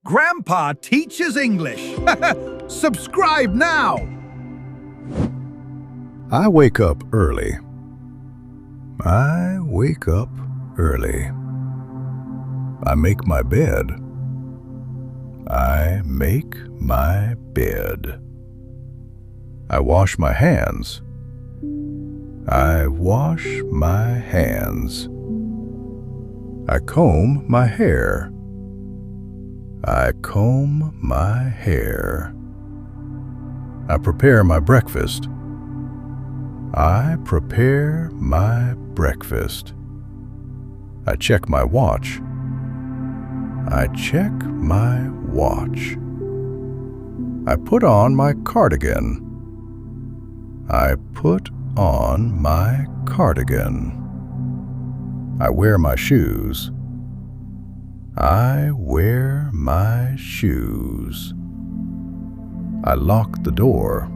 Grandpa teaches English. Subscribe now. I wake up early. I wake up early. I make my bed. I make my bed. I wash my hands. I wash my hands. I comb my hair. I comb my hair. I prepare my breakfast. I prepare my breakfast. I check my watch. I check my watch. I put on my cardigan. I put on my cardigan. I wear my shoes. I wear my shoes. I lock the door.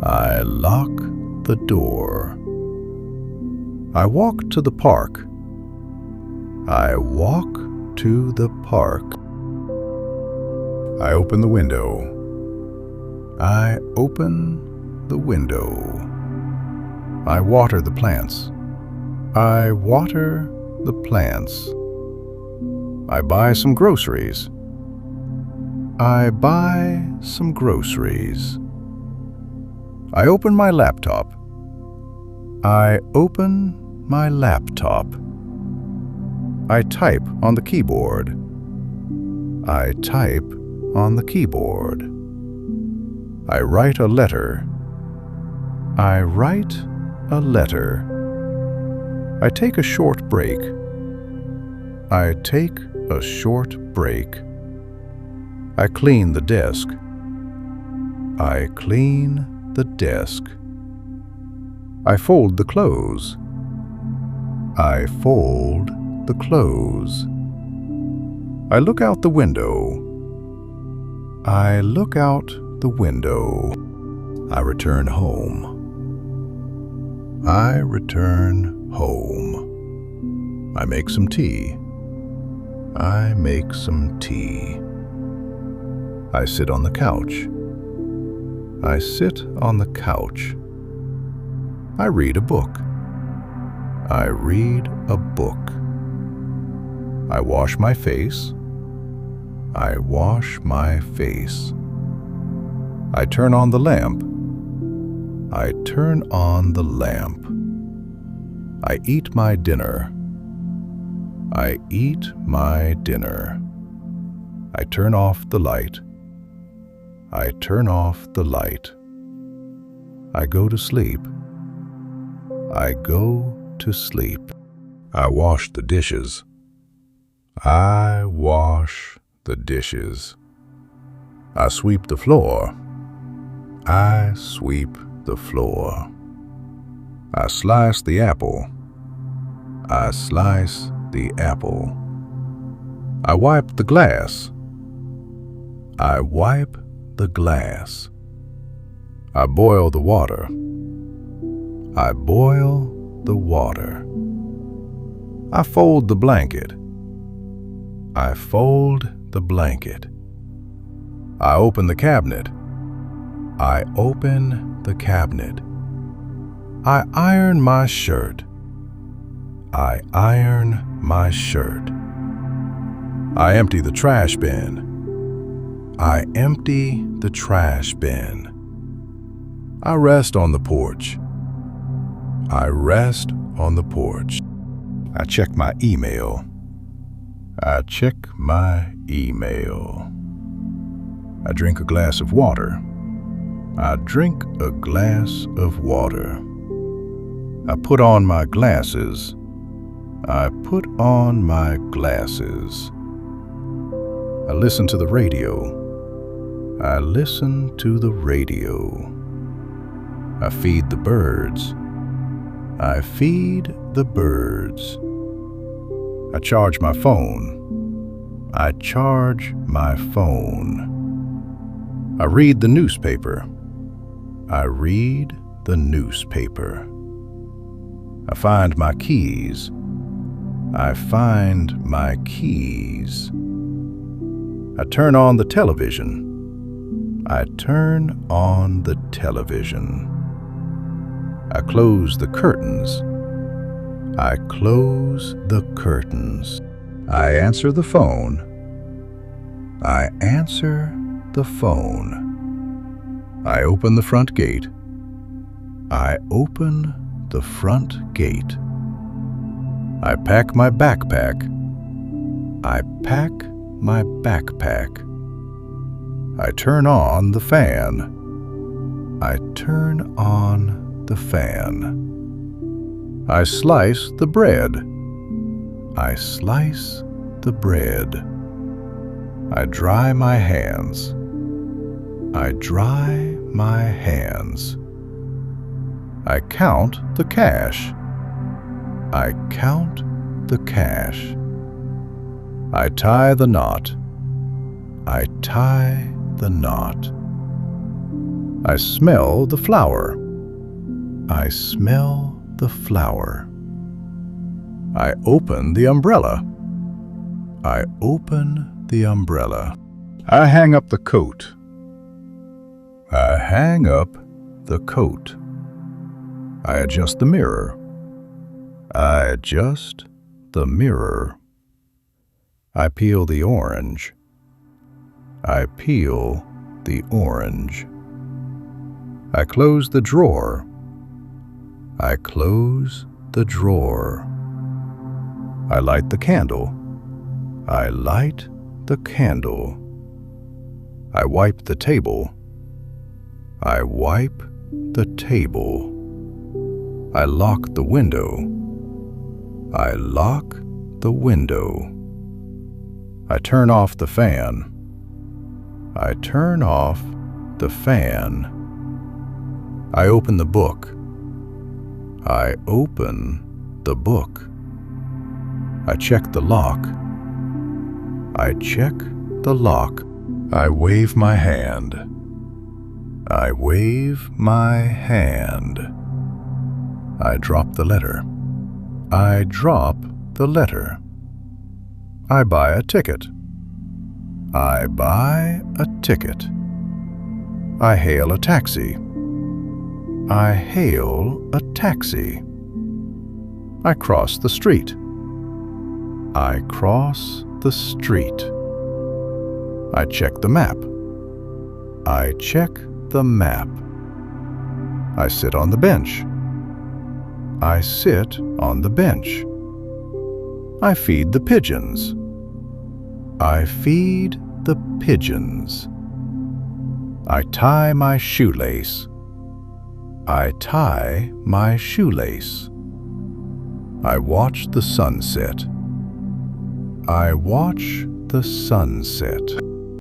I lock the door. I walk to the park. I walk to the park. I open the window. I open the window. I water the plants. I water the plants. I buy some groceries. I buy some groceries. I open my laptop. I open my laptop. I type on the keyboard. I type on the keyboard. I write a letter. I write a letter. I take a short break. I take a short break. I clean the desk. I clean the desk. I fold the clothes. I fold the clothes. I look out the window. I look out the window. I return home. I return home. I make some tea. I make some tea. I sit on the couch. I sit on the couch. I read a book. I read a book. I wash my face. I wash my face. I turn on the lamp. I turn on the lamp. I eat my dinner. I eat my dinner. I turn off the light. I turn off the light. I go to sleep. I go to sleep. I wash the dishes. I wash the dishes. I sweep the floor. I sweep the floor. I slice the apple. I slice the apple. I wipe the glass. I wipe the glass. I boil the water. I boil the water. I fold the blanket. I fold the blanket. I open the cabinet. I open the cabinet. I iron my shirt. I iron my shirt. I empty the trash bin. I empty the trash bin. I rest on the porch. I rest on the porch. I check my email. I check my email. I drink a glass of water. I drink a glass of water. I put on my glasses. I put on my glasses. I listen to the radio. I listen to the radio. I feed the birds. I feed the birds. I charge my phone. I charge my phone. I read the newspaper. I read the newspaper. I find my keys. I find my keys. I turn on the television. I turn on the television. I close the curtains. I close the curtains. I answer the phone. I answer the phone. I open the front gate. I open the front gate. I pack my backpack. I pack my backpack. I turn on the fan. I turn on the fan. I slice the bread. I slice the bread. I dry my hands. I dry my hands. I count the cash. I count the cash. I tie the knot. I tie the knot. I smell the flour. I smell the flour. I open the umbrella. I open the umbrella. I hang up the coat. I hang up the coat. I adjust the mirror. I adjust the mirror. I peel the orange. I peel the orange. I close the drawer. I close the drawer. I light the candle. I light the candle. I wipe the table. I wipe the table. I lock the window. I lock the window. I turn off the fan. I turn off the fan. I open the book. I open the book. I check the lock. I check the lock. I wave my hand. I wave my hand. I drop the letter. I drop the letter. I buy a ticket. I buy a ticket. I hail a taxi. I hail a taxi. I cross the street. I cross the street. I check the map. I check the map. I sit on the bench. I sit on the bench. I feed the pigeons. I feed the pigeons. I tie my shoelace. I tie my shoelace. I watch the sunset. I watch the sunset.